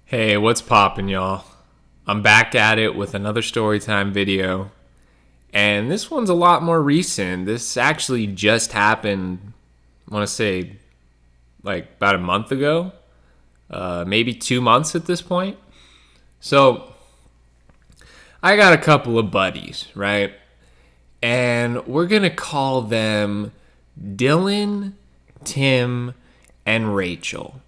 Hey, what's poppin', y'all? I'm back at it with another storytime video, and this one's a lot more recent. This actually just happened, I want to say, like about a month ago, maybe 2 months at this point. So, I got a couple of buddies, right? And we're gonna call them Dylan, Tim, and Rachel.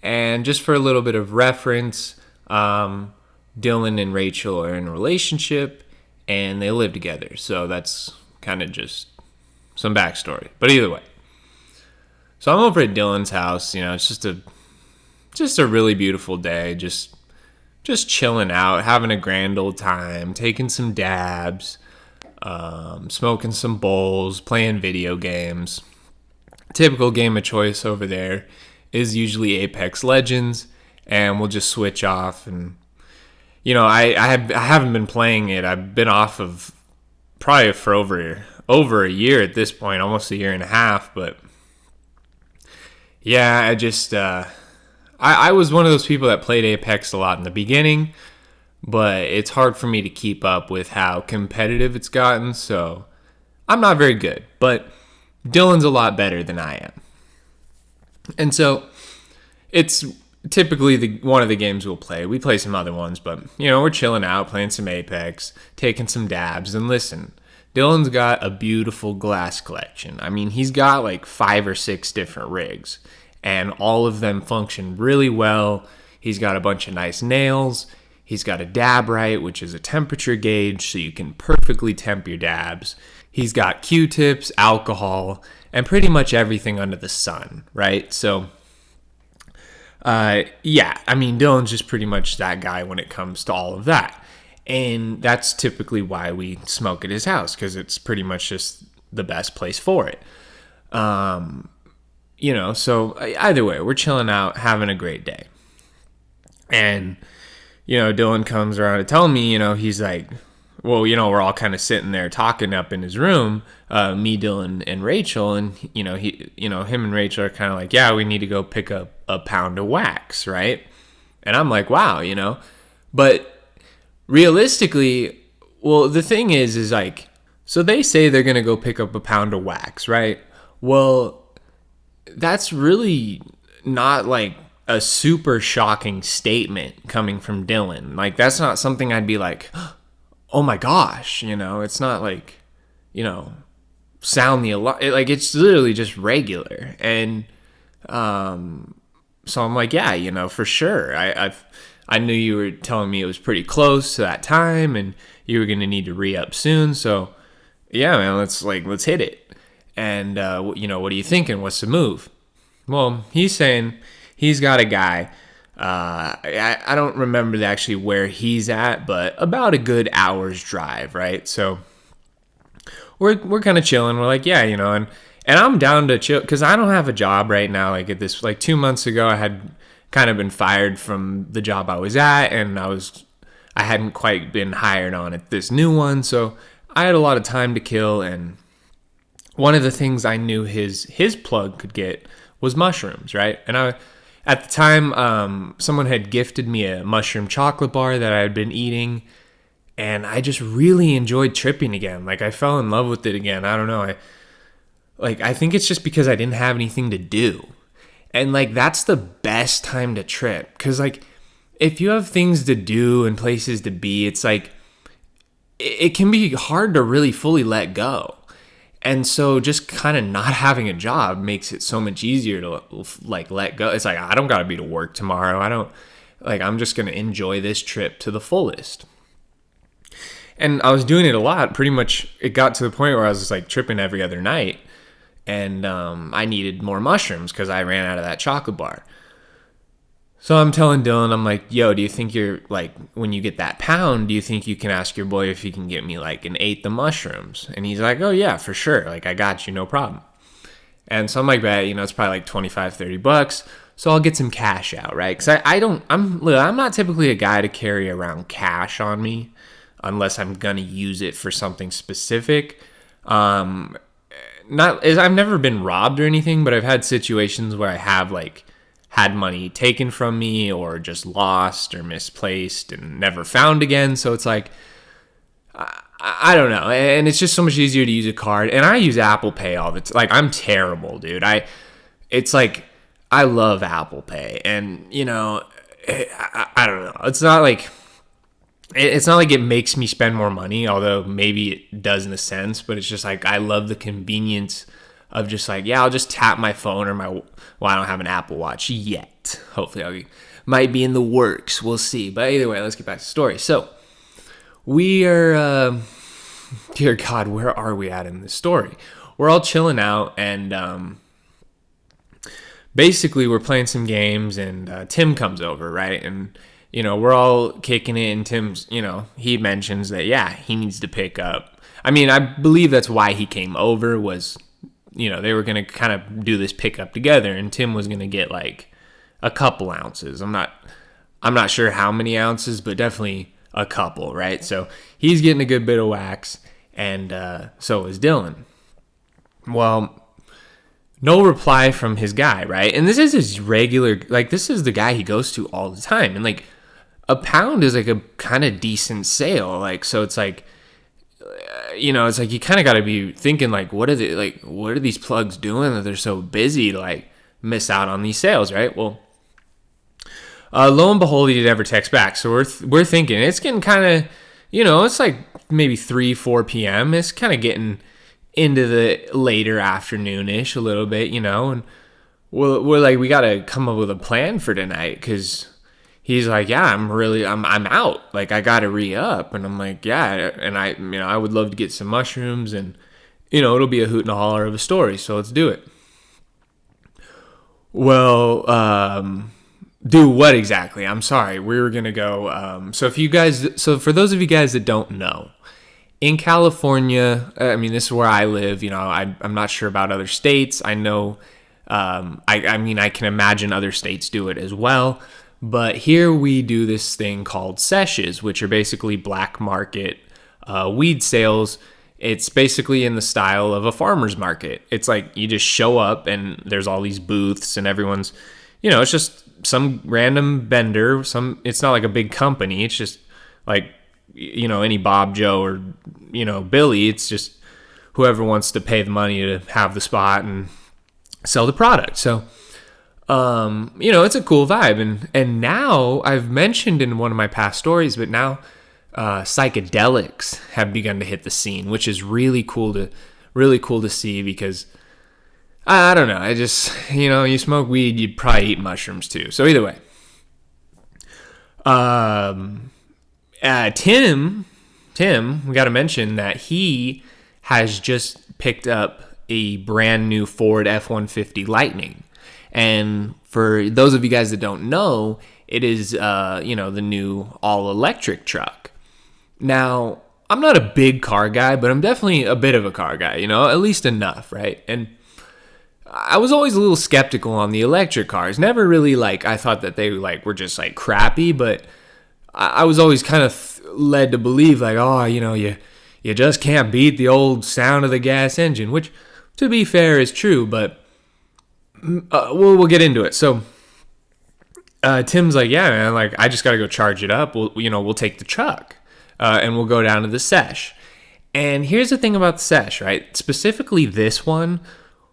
And just for a little bit of reference, Dylan and Rachel are in a relationship and they live together. So that's kind of just some backstory. But either way, so I'm over at Dylan's house. It's just a really beautiful day. Just chilling out, having a grand old time, taking some dabs, smoking some bowls, playing video games. Typical game of choice over there is usually Apex Legends, and we'll just switch off. And I haven't been playing it. I've been off of probably for over a year at this point, almost a year and a half. But yeah, I was one of those people that played Apex a lot in the beginning, but it's hard for me to keep up with how competitive it's gotten. So I'm not very good, but Dylan's a lot better than I am. And so it's typically one of the games we'll play. We play some other ones, but we're chilling out, playing some Apex, taking some dabs. And listen, Dylan's got a beautiful glass collection. I mean, he's got like 5 or 6 different rigs, and all of them function really well. He's got a bunch of nice nails. He's got a DabRite, which is a temperature gauge, so you can perfectly temp your dabs. He's got Q-tips, alcohol, and pretty much everything under the sun, right? So, yeah, I mean, Dylan's just pretty much that guy when it comes to all of that. And that's typically why we smoke at his house, because it's pretty much just the best place for it. So either way, we're chilling out, having a great day. And, Dylan comes around to tell me, he's like, well, we're all kind of sitting there talking up in his room, me, Dylan, and Rachel, and him and Rachel are kind of like, yeah, we need to go pick up a pound of wax, right? And I'm like, wow, but realistically, well, the thing is like, so they say they're gonna go pick up a pound of wax, right? Well, that's really not like a super shocking statement coming from Dylan. Like, that's not something I'd be like, oh my gosh, it's not like, sound the alarm. Like, it's literally just regular. And so I'm like, yeah, for sure. I knew you were telling me it was pretty close to that time and you were gonna need to re-up soon. So yeah, man, let's hit it. And what are you thinking? What's the move? Well, he's saying he's got a guy. I don't remember actually where he's at, but about a good hour's drive, right? So we're kind of chilling. We're like, yeah, and I'm down to chill because I don't have a job right now. Like, at this, like 2 months ago, I had kind of been fired from the job I was at, and I hadn't quite been hired on at this new one, so I had a lot of time to kill. And one of the things I knew his plug could get was mushrooms, right? And at the time, someone had gifted me a mushroom chocolate bar that I had been eating, and I just really enjoyed tripping again. Like, I fell in love with it again. I don't know. I think it's just because I didn't have anything to do. And, like, that's the best time to trip. Because, like, if you have things to do and places to be, it's like, it can be hard to really fully let go. And so just kind of not having a job makes it so much easier to, like, let go. It's like, I don't got to be to work tomorrow. I'm just going to enjoy this trip to the fullest. And I was doing it a lot. Pretty much it got to the point where I was just, like, tripping every other night. And I needed more mushrooms because I ran out of that chocolate bar. So I'm telling Dylan, I'm like, yo, do you think you're, like, when you get that pound, do you think you can ask your boy if he can get me, like, an eighth of mushrooms? And he's like, oh, yeah, for sure. Like, I got you, no problem. And so I'm like, bet, it's probably like $25-$30. So I'll get some cash out, right? Because I'm not typically a guy to carry around cash on me unless I'm going to use it for something specific. I've never been robbed or anything, but I've had situations where I have, like, had money taken from me or just lost or misplaced and never found again. So it's like, I don't know. And it's just so much easier to use a card. And I use Apple Pay all the time. Like, I'm terrible, dude. It's like, I love Apple Pay. And, you know, I don't know. It's not like it makes me spend more money, although maybe it does in a sense. But it's just like, I love the convenience of just like, yeah, I'll just tap my phone or well, I don't have an Apple Watch yet. Hopefully might be in the works. We'll see. But either way, let's get back to the story. So we are, dear God, where are we at in this story? We're all chilling out, and basically we're playing some games, and Tim comes over, right? And, you know, we're all kicking it, and Tim's, you know, he mentions that, yeah, he needs to pick up. I mean, I believe that's why he came over was, you know, they were going to kind of do this pickup together, and Tim was going to get like a couple ounces. I'm not sure how many ounces, but definitely a couple, right? So he's getting a good bit of wax, and so is Dylan. Well, no reply from his guy, right? And this is his regular, like, this is the guy he goes to all the time. And like, a pound is like a kind of decent sale. Like, so it's like, you know, it's like you kind of got to be thinking like, what are these plugs doing that they're so busy to like miss out on these sales, right? Well, lo and behold, he did ever text back. So we're thinking it's getting kind of, you know, it's like maybe 3-4 p.m. It's kind of getting into the later afternoon-ish a little bit, you know, and we're like, we got to come up with a plan for tonight, because he's like, yeah, I'm out. Like, I got to re-up. And I'm like, yeah. And I would love to get some mushrooms, and, you know, it'll be a hoot and a holler of a story. So let's do it. Well, do what exactly? I'm sorry. We were going to go. So for those of you guys that don't know, in California, I mean, this is where I live. You know, I'm not sure about other states. I know, I mean, I can imagine other states do it as well. But here we do this thing called seshes, which are basically black market weed sales. It's basically in the style of a farmer's market. It's like you just show up and there's all these booths and everyone's, you know, it's just some random vendor. It's not like a big company. It's just like, you know, any Bob, Joe, or, you know, Billy. It's just whoever wants to pay the money to have the spot and sell the product. So, you know, it's a cool vibe. And now, I've mentioned in one of my past stories, but now psychedelics have begun to hit the scene, which is really cool to see, because I don't know. I just, you know, you smoke weed, you'd probably eat mushrooms too. So either way, Tim, we got to mention that he has just picked up a brand new Ford F-150 Lightning. And for those of you guys that don't know, it is, you know, the new all-electric truck. Now, I'm not a big car guy, but I'm definitely a bit of a car guy, you know, at least enough, right? And I was always a little skeptical on the electric cars. Never really, like, I thought that they, like, were just, like, crappy, but I was always kind of led to believe, like, oh, you know, you just can't beat the old sound of the gas engine, which, to be fair, is true, but we'll get into it. So Tim's like, yeah, man, like, I just got to go charge it up. We'll take the truck and we'll go down to the sesh. And here's the thing about the sesh, right? Specifically, this one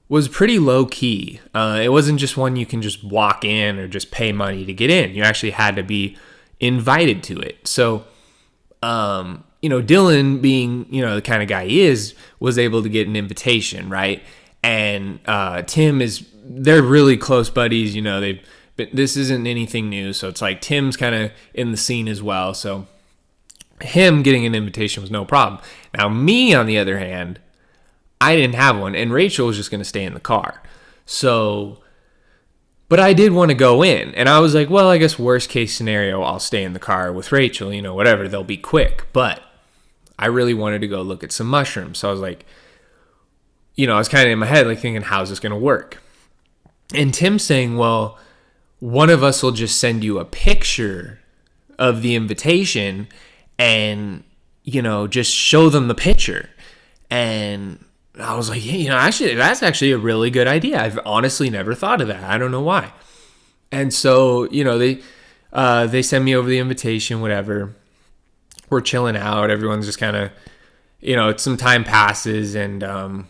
was pretty low key. It wasn't just one you can just walk in or just pay money to get in. You actually had to be invited to it. So, you know, Dylan, being, you know, the kind of guy he is, was able to get an invitation, right? And Tim they're really close buddies. You know, this isn't anything new. So it's like Tim's kind of in the scene as well. So him getting an invitation was no problem. Now, me, on the other hand, I didn't have one, and Rachel was just going to stay in the car. So, but I did want to go in, and I was like, well, I guess worst case scenario, I'll stay in the car with Rachel, you know, whatever, they'll be quick. But I really wanted to go look at some mushrooms. So I was like, you know, I was kind of in my head, like, thinking, how's this going to work? And Tim saying, well, one of us will just send you a picture of the invitation and, you know, just show them the picture. And I was like, yeah, you know, actually, that's actually a really good idea. I've honestly never thought of that. I don't know why. And so, they send me over the invitation, whatever. We're chilling out. Everyone's just kind of, some time passes, and not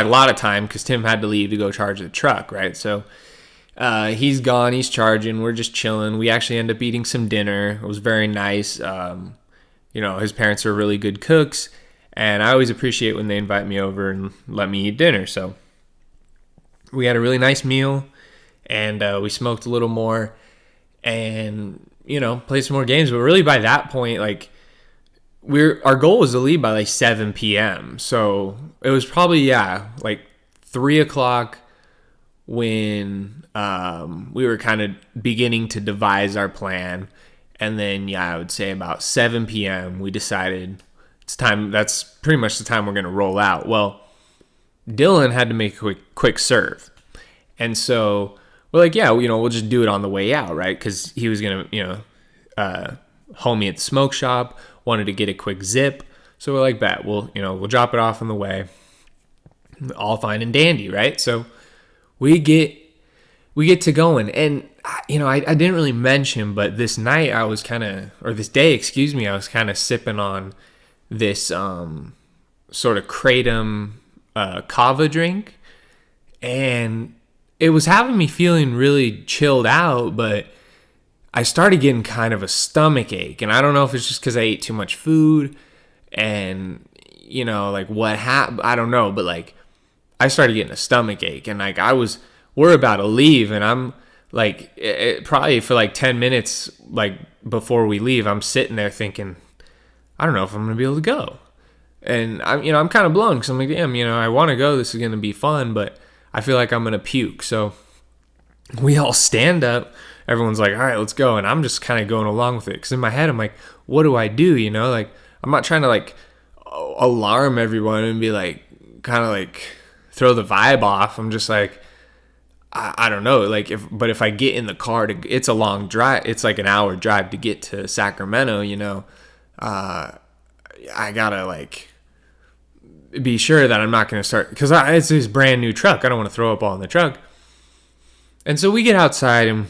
a lot of time because Tim had to leave to go charge the truck, right? So he's gone, he's charging, we're just chilling. We actually end up eating some dinner. It was very nice. His parents are really good cooks, and I always appreciate when they invite me over and let me eat dinner. So we had a really nice meal, and we smoked a little more, and played some more games. But really, by that point, like, our goal was to leave by like 7 p.m. So it was probably like 3 o'clock when we were kind of beginning to devise our plan. And then I would say about 7 p.m. we decided it's time. That's pretty much the time we're going to roll out. Well, Dylan had to make a quick serve, and so we're like, we'll just do it on the way out, right? Because he was gonna homie at the smoke shop wanted to get a quick zip, so we're like, bet we'll drop it off on the way, all fine and dandy, right? So we get to going, and I didn't really mention, but this day, I was kind of sipping on this sort of kratom kava drink, and it was having me feeling really chilled out, but I started getting kind of a stomach ache, and I don't know if it's just because I ate too much food, and like what happened, I don't know, but like I started getting a stomach ache, and like we're about to leave, and I'm like, probably for like 10 minutes, like before we leave, I'm sitting there thinking, I don't know if I'm gonna be able to go, and I'm kind of blown because I'm like, damn, I want to go, this is gonna be fun, but I feel like I'm gonna puke. So we all stand up. Everyone's like, all right, let's go. And I'm just kind of going along with it. Because in my head, I'm like, what do I do? Like, I'm not trying to like alarm everyone and be like, kind of like throw the vibe off. I'm just like, I don't know. Like, if I get in the car, it's a long drive. It's like an hour drive to get to Sacramento, I gotta like be sure that I'm not going to start. Because it's this brand new truck. I don't want to throw up all in the truck. And so we get outside and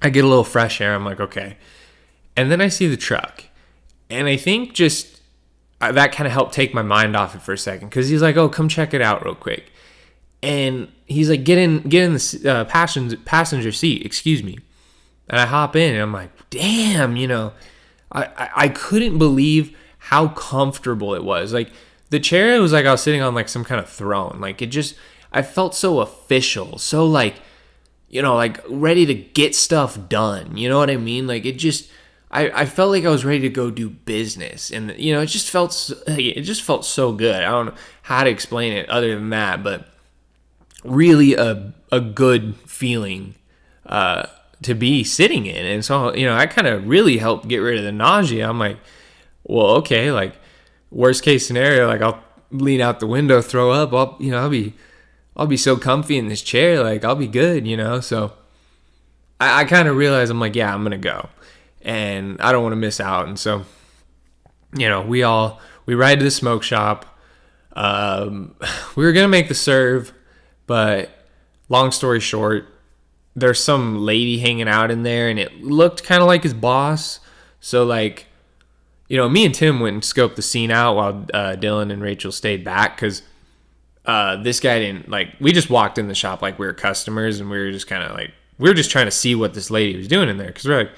I get a little fresh air. I'm like, okay. And then I see the truck. And I think just that kind of helped take my mind off it for a second. Because he's like, oh, come check it out real quick. And he's like, get in the passenger seat, excuse me. And I hop in and I'm like, damn, I couldn't believe how comfortable it was. Like, the chair was like I was sitting on like some kind of throne. Like, I felt so official. So like, like ready to get stuff done. You know what I mean? Like, I felt like I was ready to go do business, and it just felt so good. I don't know how to explain it other than that, but really a good feeling to be sitting in. And so I kind of really helped get rid of the nausea. I'm like, well, okay, like worst case scenario, like I'll lean out the window, throw up. I'll be so comfy in this chair, like I'll be good, So I kind of realized, I'm like, yeah, I'm gonna go, and I don't want to miss out. And so, we ride to the smoke shop. We were gonna make the serve, but long story short, there's some lady hanging out in there, and it looked kind of like his boss. So like, me and Tim went and scoped the scene out while Dylan and Rachel stayed back, because this guy didn't, like, we just walked in the shop like we were customers, and we were just kind of like, we were just trying to see what this lady was doing in there, because we're like,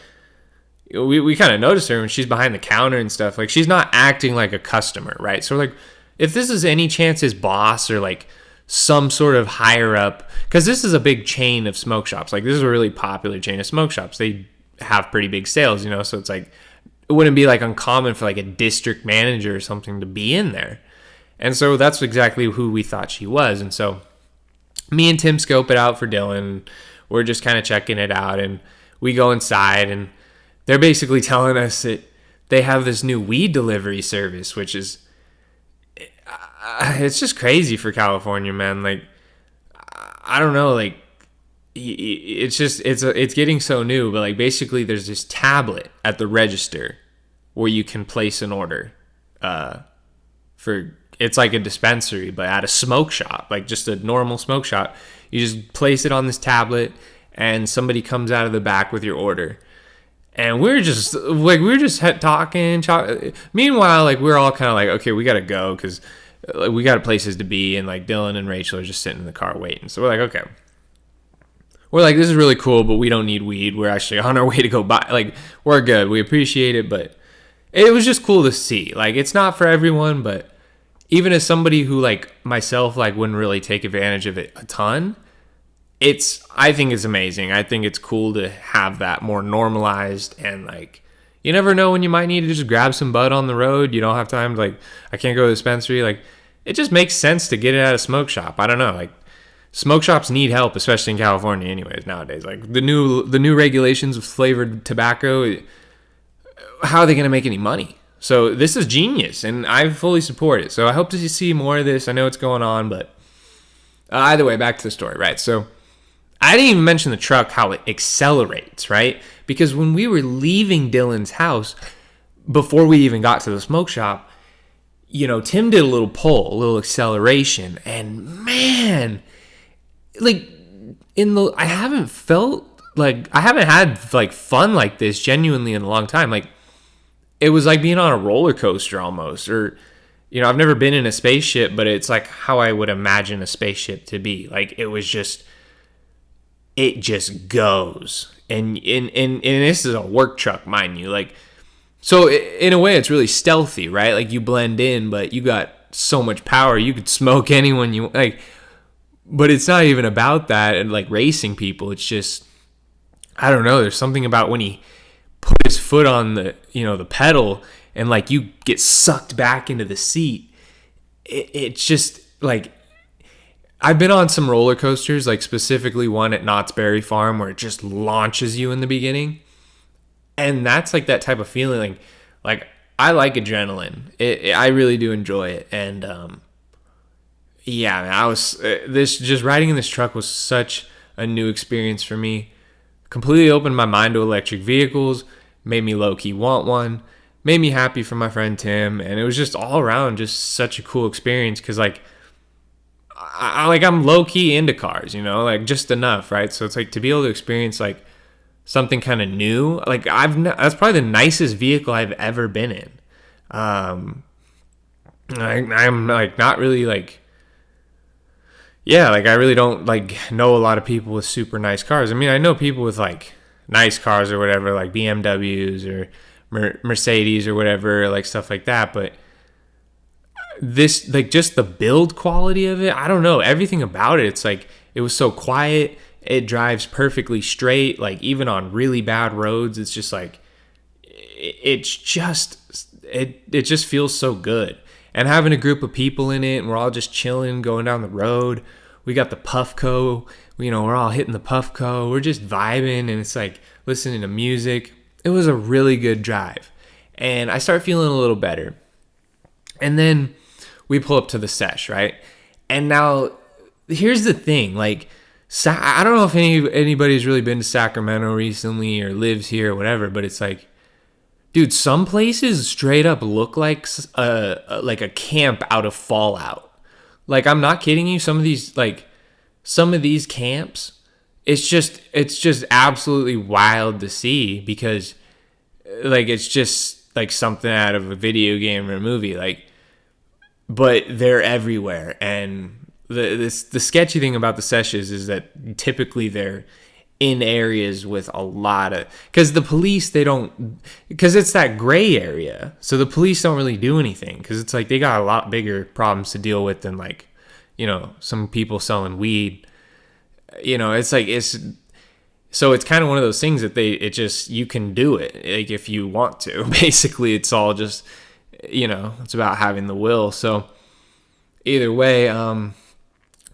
we kind of noticed her when she's behind the counter and stuff. Like, she's not acting like a customer, right? So we're like, if this is any chance his boss or like some sort of higher up, because this is a big chain of smoke shops. Like, this is a really popular chain of smoke shops. They have pretty big sales, so it's like, it wouldn't be like uncommon for like a district manager or something to be in there. And so that's exactly who we thought she was. And so me and Tim scope it out for Dylan. We're just kind of checking it out, and we go inside, and they're basically telling us that they have this new weed delivery service, which is, it's just crazy for California, man. Like, I don't know, like, it's getting so new, but like, basically there's this tablet at the register where you can place an order for it's like a dispensary, but at a smoke shop, like just a normal smoke shop. You just place it on this tablet, and somebody comes out of the back with your order. And we're just talking. Meanwhile, like we're all kind of like, okay, we gotta go because we got places to be, and like Dylan and Rachel are just sitting in the car waiting. So we're like, okay. We're like, this is really cool, but we don't need weed. We're actually on our way to go buy. Like, we're good. We appreciate it, but it was just cool to see. Like, it's not for everyone, but even as somebody who, like, myself, like, wouldn't really take advantage of it a ton, I think it's amazing. I think it's cool to have that more normalized, and, like, you never know when you might need to just grab some bud on the road. You don't have time to, like, I can't go to the dispensary. Like, it just makes sense to get it at a smoke shop. I don't know, like, smoke shops need help, especially in California anyways nowadays. Like the new regulations of flavored tobacco, how are they going to make any money? So this is genius, and I fully support it. So I hope to see more of this. I know it's going on, but either way, back to the story, right? So I didn't even mention the truck, how it accelerates, right? Because when we were leaving Dylan's house, before we even got to the smoke shop, Tim did a little pull, a little acceleration, and man, like I haven't had like fun like this genuinely in a long time. Like it was like being on a roller coaster almost, or I've never been in a spaceship, but it's like how I would imagine a spaceship to be. Like it just goes, and this is a work truck, mind you. Like so in a way it's really stealthy, right? Like you blend in, but you got so much power, you could smoke anyone you like. But it's not even about that and like racing people. It's just, I don't know. There's something about when he put his foot on the, the pedal and like you get sucked back into the seat. It's just like, I've been on some roller coasters, like specifically one at Knott's Berry Farm where it just launches you in the beginning. And that's like that type of feeling. Like I like adrenaline. I really do enjoy it. And, yeah, man, just riding in this truck was such a new experience for me. Completely opened my mind to electric vehicles, made me low-key want one, made me happy for my friend Tim, and it was just all around just such a cool experience because like I'm low-key into cars, like just enough, right? So it's like to be able to experience like something kind of new, like that's probably the nicest vehicle I've ever been in. I'm like not really like, yeah, like I really don't like know a lot of people with super nice cars. I mean, I know people with like nice cars or whatever, like BMWs or Mercedes or whatever, like stuff like that. But this, like just the build quality of it, I don't know. Everything about it, it's like it was so quiet. It drives perfectly straight. Like even on really bad roads, it's just like it just feels so good. And having a group of people in it, and we're all just chilling, going down the road. We got the Puffco, we're all hitting the Puffco. We're just vibing, and it's like listening to music. It was a really good drive. And I start feeling a little better. And then we pull up to the sesh, right? And now, here's the thing. Like, I don't know if anybody's really been to Sacramento recently or lives here or whatever, but it's like, dude, some places straight up look like a camp out of Fallout. Like, I'm not kidding you. Some of these camps, it's just absolutely wild to see because, like, it's just like something out of a video game or a movie. Like, but they're everywhere. And the sketchy thing about the sessions is that typically they're in areas with a lot of, because the police, because it's that gray area, so the police don't really do anything because it's like they got a lot bigger problems to deal with than like some people selling weed. It's like so it's kind of one of those things that you can do it like if you want to. Basically it's all just it's about having the will. So either way,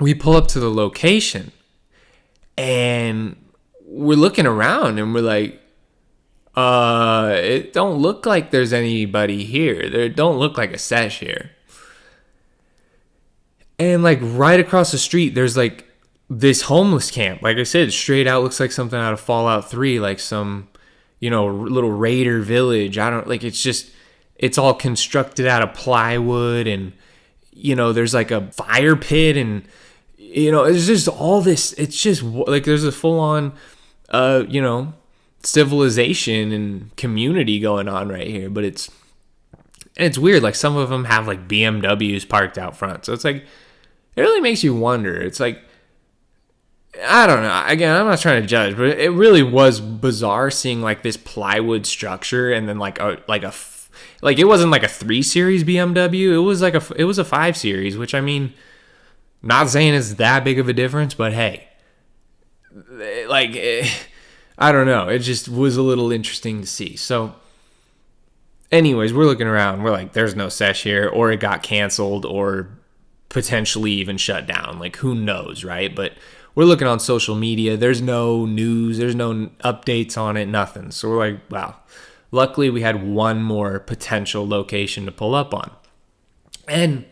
we pull up to the location and we're looking around and we're like, it don't look like there's anybody here. There don't look like a sesh here. And like right across the street, there's like this homeless camp. Like I said, straight out looks like something out of Fallout 3, like some, little raider village. It's all constructed out of plywood and, there's like a fire pit, and it's just all this. It's just like there's a full on civilization and community going on right here. But it's weird. Like some of them have like BMWs parked out front, so it's like it really makes you wonder. It's like, I don't know. Again, I'm not trying to judge, but it really was bizarre seeing like this plywood structure, and then like it wasn't like a 3 Series BMW. It was a 5 Series, which, I mean, not saying it's that big of a difference, but hey, I don't know. It just was a little interesting to see. So anyways, we're looking around. We're like, there's no sesh here, or it got canceled, or potentially even shut down. Like, who knows, right? But we're looking on social media. There's no news. There's no updates on it, nothing. So we're like, wow. Luckily, we had one more potential location to pull up on. And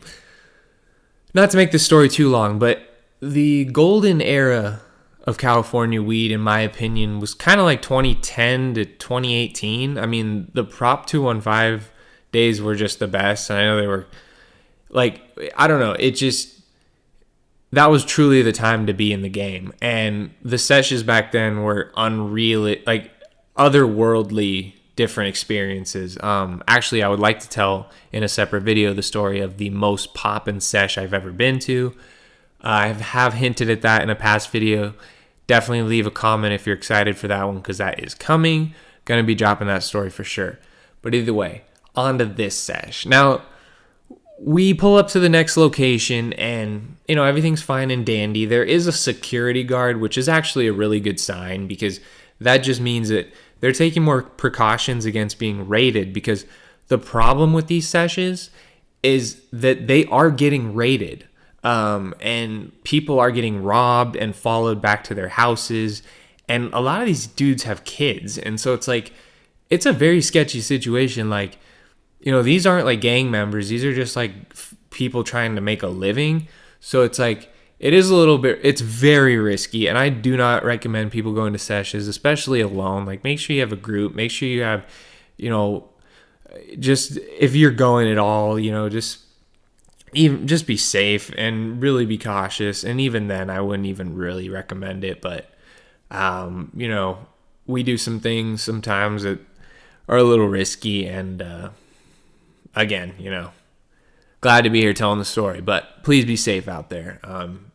not to make this story too long, but the golden era of California weed, in my opinion, was kind of like 2010 to 2018. I mean, the Prop 215 days were just the best. And I know they were, like, I don't know. It just, that was truly the time to be in the game. And the sessions back then were unreal, like otherworldly different experiences. Actually, I would like to tell in a separate video the story of the most poppin' sesh I've ever been to. I have hinted at that in a past video. Definitely leave a comment if you're excited for that one, because that is coming. Gonna be dropping that story for sure. But either way, on to this sesh. Now, we pull up to the next location, and everything's fine and dandy. There is a security guard, which is actually a really good sign, because that just means that they're taking more precautions against being raided, because the problem with these sessions is that they are getting raided, and people are getting robbed and followed back to their houses. And a lot of these dudes have kids. And so it's like, it's a very sketchy situation. Like, these aren't like gang members. These are just like people trying to make a living. So it's like, it is a little bit, it's very risky. And I do not recommend people going to sessions, especially alone. Like, make sure you have a group. Make sure you have, just if you're going at all, just be safe and really be cautious. And even then, I wouldn't even really recommend it. But, we do some things sometimes that are a little risky. And, again, glad to be here telling the story, but please be safe out there.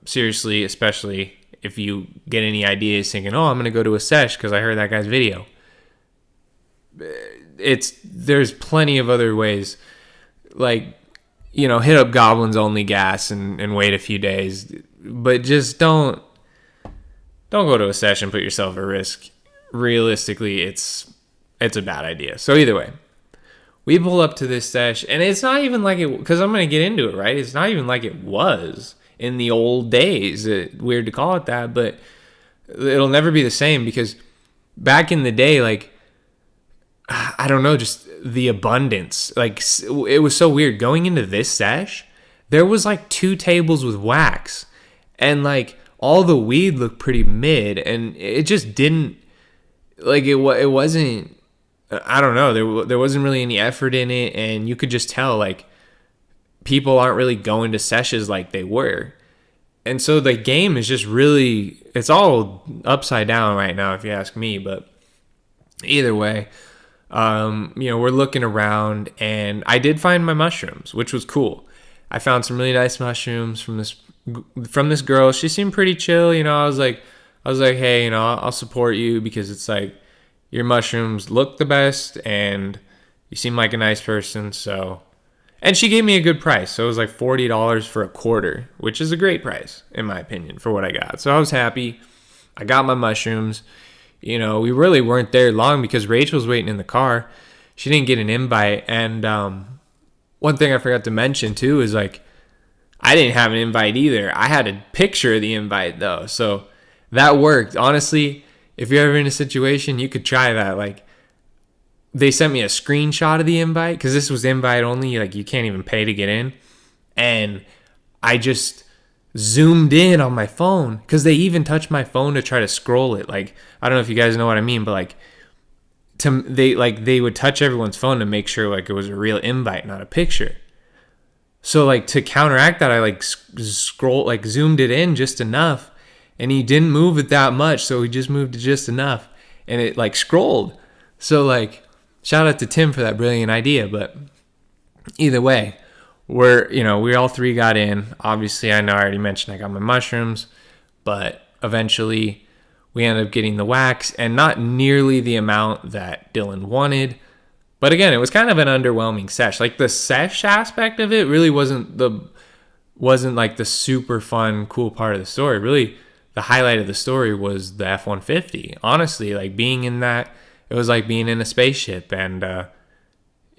Seriously, especially if you get any ideas thinking, oh, I'm going to go to a sesh because I heard that guy's video. There's plenty of other ways, like, hit up Goblins Only Gas and wait a few days, but just don't go to a sesh and put yourself at risk. Realistically, it's a bad idea. So either way, we pull up to this sesh, and it's not even like it, because I'm going to get into it, right? It's not even like it was in the old days. Weird to call it that, but it'll never be the same, because back in the day, like, I don't know, just the abundance. Like, it was so weird. Going into this sesh, there was like 2 tables with wax, and like all the weed looked pretty mid, and it just didn't, like, it wasn't, I don't know, there wasn't really any effort in it, and you could just tell, like, people aren't really going to sessions like they were. And so the game is just really, it's all upside down right now, if you ask me. But either way, we're looking around, and I did find my mushrooms, which was cool. I found some really nice mushrooms from this girl. She seemed pretty chill. I was like, hey, I'll support you, because it's like, your mushrooms look the best, and you seem like a nice person. So, and she gave me a good price. So it was like $40 for a quarter, which is a great price, in my opinion, for what I got. So I was happy. I got my mushrooms. We really weren't there long, because Rachel's waiting in the car. She didn't get an invite. And one thing I forgot to mention, too, is like, I didn't have an invite either. I had a picture of the invite, though. So that worked. Honestly, if you're ever in a situation, you could try that. Like, they sent me a screenshot of the invite, because this was invite only. Like, you can't even pay to get in. And I just zoomed in on my phone, because they even touched my phone to try to scroll it. Like, I don't know if you guys know what I mean, but like, they would touch everyone's phone to make sure like it was a real invite, not a picture. So like to counteract that, I like zoomed it in just enough, and he didn't move it that much, so he just moved it just enough, and it like scrolled. So like, shout out to Tim for that brilliant idea. But either way, we all three got in. Obviously, I know I already mentioned I got my mushrooms, but eventually we ended up getting the wax, and not nearly the amount that Dylan wanted. But again, it was kind of an underwhelming sesh. Like the sesh aspect of it really wasn't like the super fun, cool part of the story. Really, the highlight of the story was the F-150. Honestly, like being in that, it was like being in a spaceship, and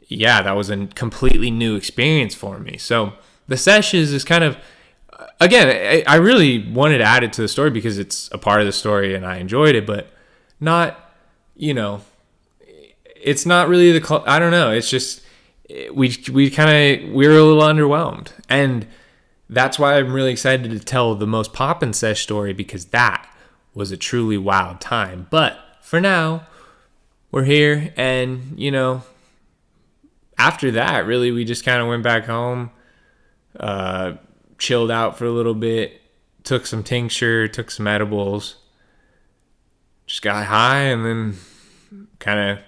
yeah, that was a completely new experience for me. So the sessions is kind of, again, I really wanted to add it to the story because it's a part of the story and I enjoyed it, but not, it's not really I don't know. It's just, we were a little underwhelmed. And that's why I'm really excited to tell the most poppin' sesh story, because that was a truly wild time. But for now, we're here, and, after that, really, we just kind of went back home, chilled out for a little bit, took some tincture, took some edibles, just got high, and then kind of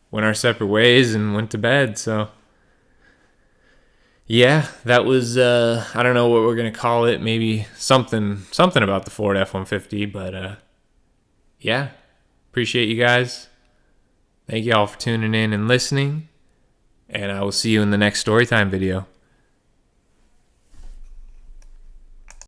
went our separate ways and went to bed. So yeah, that was, I don't know what we're going to call it. Maybe something about the Ford F-150, but yeah, appreciate you guys. Thank you all for tuning in and listening, and I will see you in the next Storytime video.